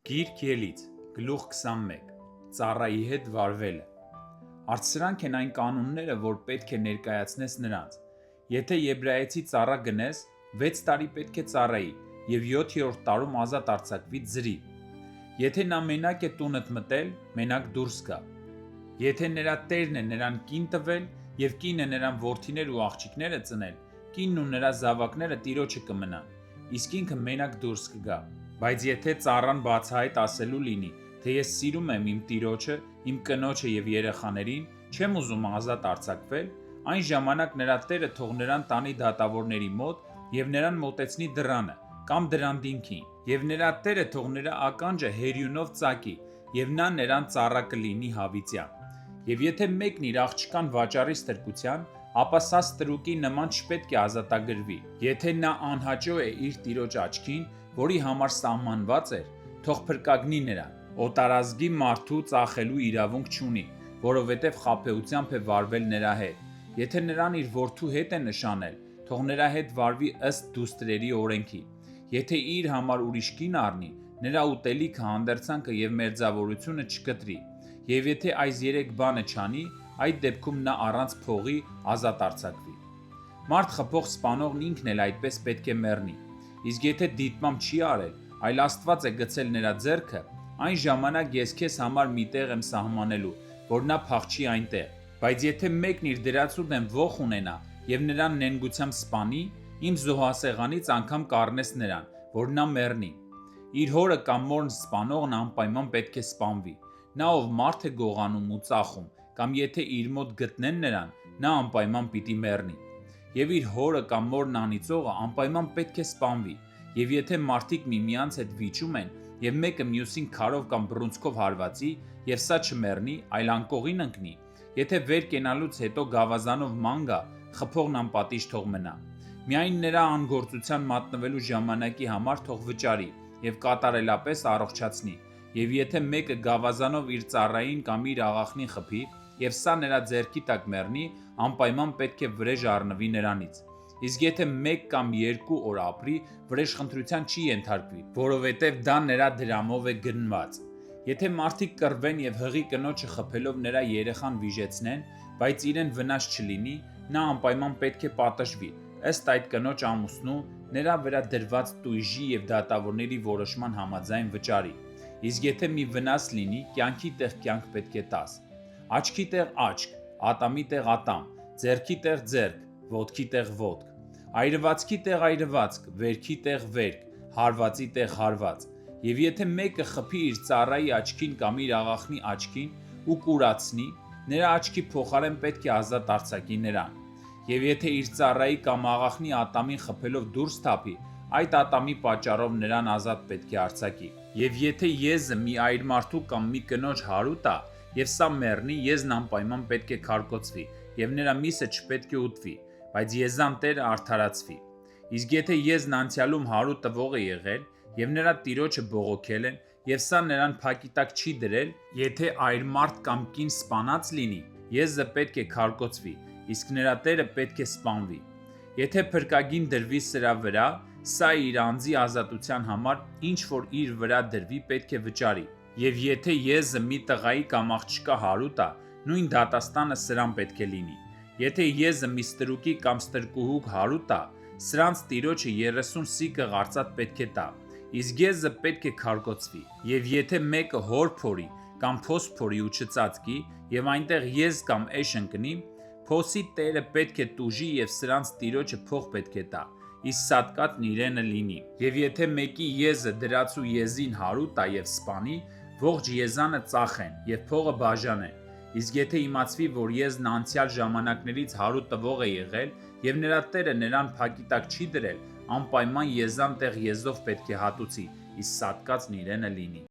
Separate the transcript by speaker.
Speaker 1: Գիրք ելից, գլուխ 21, ծառայի հետ վարվելը։ Արդ սրանք են այն կանոնները, որ պետք է ներկայացնես նրանց։ Եթե եբրայեցի ծառա գնես, 6 տարի պետք է ծառայի և 7-րդ տարում ազատ արձակվի ձրի։ Եթե նա մենակ է տունդ մտել, մենակ դուրս գա։ Եթե նրա տերն է նրան կին տվել և կինը նրան որդիներ ու աղջիկներ է ծնել, կինն ու նրա զավակները տիրոջը կմնան, իսկ ինքը մենակ դուրս կգա։ Բայց եթե ծառան բացահայտ ասելու լինի, թե ես սիրում եմ իմ տիրոջը, իմ կնոջը և երեխաներին, չեմ ուզում ազատ արձակվել, այն ժամանակ նրա տերը թող նրան տանի դատավորների մոտ և նրան մոտեցնի դռանը կամ դռան դիմքին, և նրա տերը թող նրա ականջը հերյունով ծակի, և նա նրան ծառա կլինի հավիտյան։ Եվ եթե մեկն իր աղջկան վաճառի ստրկության, ապա սա ստրուկի նման չպետք է ազատագրվի։ Եթե նա անհաճո է իր տիրոջ աչքին, որի համար սահմանված էր, թող փրկագնի նրան։ Օտարազգի մարդու ծախելու իրավունք չունի, որովհետև խաբեությամբ է վարվել նրա հետ։ Եթե նրան իր որդու հետ է նշանել, թող նրա հետ վարվի ըստ դուստրերի օրենքի։ Եթե իր համար ուրիշ կին առնի, նրա ուտելիքը, հանդերձանքը և մերձավորությունը չկտրի։ Եվ եթե այս 3 բանը չանի, այդ դեպքում նա առանց փողի ազատ արձակվի։ Մարդ խփող սպանողն ինքն էլ այդպես պետք է մեռնի։ Իսկ եթե դիտմամբ չի արել, այլ Աստված է գցել նրա ձեռքը, այն ժամանակ ես քեզ համար մի տեղ եմ սահմանելու, որ նա փախչի այնտեղ։ Բայց եթե մեկն իր դրածու դեմ ոխ ունենա և նրան նենգությամբ սպանի, իմ զոհասեղանից անգամ կառնես նրան, որ նա մեռնի։ Իր հորը կամ մորն սպանողն անպայման պետք է սպանվի։ Նա, ով մարդ է գողանում ու ծախում, կամ եթե իր մոտ գտնեն նրան, նա անպայման պիտի մեռնի։ Եվ իր հորը կամ մորն անիծողը անպայման պետք է սպանվի։ Եվ եթե մարդիկ միմյանց հետ վիճում են, և մեկը մյուսին քարով կամ բռունցքով հարվածի, և սա չմեռնի, այլ անկողին ընկնի, եթե վեր կենալուց հետո գավազանով ման գա, խփողն անպատիժ թող մնա։ Միայն նրա անգործության մատնվելու ժամանակի համար թող վճարի և կատարելապես առողջացնի։ Եվ եթե մեկը գավազանով իր ծառային կամ իր աղախնին խփի, և սա նրա ձեռքի տակ մեռնի, անպայման պետք է վրեժ առնվի նրանից։ Իսկ եթե 1 կամ 2 օր ապրի, վրեժխնդրության չի ենթարկվի, որովհետև դա նրա դրամով է գնված։ Եթե մարդիկ կռվեն և հղի կնոջը խփելով նրա երեխան վիժեցնեն, բայց իրեն վնաս չլինի, նա անպայման պետք է պատժվի, ըստ այդ կնոջ ամուսնու նրա վրա դրված տույժի և դատավորների որոշման համաձայն վճարի։ Իսկ եթե մի վնաս լինի, կյանքի տեղ կյանք պետք է տաս։ Աչքի տեղ աչք, ատամի տեղ ատամ, ձեռքի տեղ ձեռք, ոտքի տեղ ոտք, այրվածքի տեղ այրվածք, վերքի տեղ վերք, հարվածի տեղ հարված։ Եվ եթե մեկը խփի իր ծառայի աչքին կամ իր աղախնի աչքին ու կուրացնի, նրա աչքի փոխարեն պետք է ազատ արձակի նրան։ Եվ եթե իր ծառայի կամ աղախնի ատամին խփելով դուրս թափի, այդ ատամի պատճառով նրան ազատ պետք է արձակի։ Եվ եթե եզը մի այր մարդու կամ մի կնոջ հարուտ է, և սա մեռնի, եզն անպայման պետք է քարկոծվի, և նրա միսը չպետք է ուտվի, բայց եզան տերը արդարացվի։ Իսկ եթե եզն անցյալում հարուտ տվող է եղել, և նրա տիրոջը բողոքել են, և սա նրան փակի տակ չի դրել, եթե այր մարդ կամ կին սպանած լինի, եզը պետք է քարկոծվի, իսկ նրա տերը պետք է սպանվի։ Եթե փրկագին դրվի սրա վրա, սա իր անձի ազատության համար, ինչ որ իր վրա դրվի, պետք է վճարի։ Եվ եթե եզը մի տղայի կամ աղջկա հարուտ է, նույն դատաստանը սրան պետք է լինի։ Եթե եզը մի ստրուկի կամ ստրկուհու հարուտ է, սրանց տիրոջը 30 սիկլ արծաթ պետք է տա, իսկ եզը պետք է քարկոծվի։ Եվ եթե մեկը հոր փորի կամ փոս փորի ու չծածկի, և այնտեղ եզ կամ էշ ընկնի, փոսի տերը պետք է տուժի և սրանց տիրոջը փող պետք է տա, իսկ սատկածն իրենը լինի։ Եվ եթե մեկի եզը դրածու եզին հարուտ է և սպանի, ողջ եզանը ծախեն և փողը բաժանեն։ Իսկ եթե իմացվի, որ եզն անցյալ ժամանակներից հարուտ տվող է եղել, և նրա տերը նրան փակի տակ չի դրել, անպայման եզան տեղ եզով պետք է հատուցի, իսկ սատկածն իրենը լինի։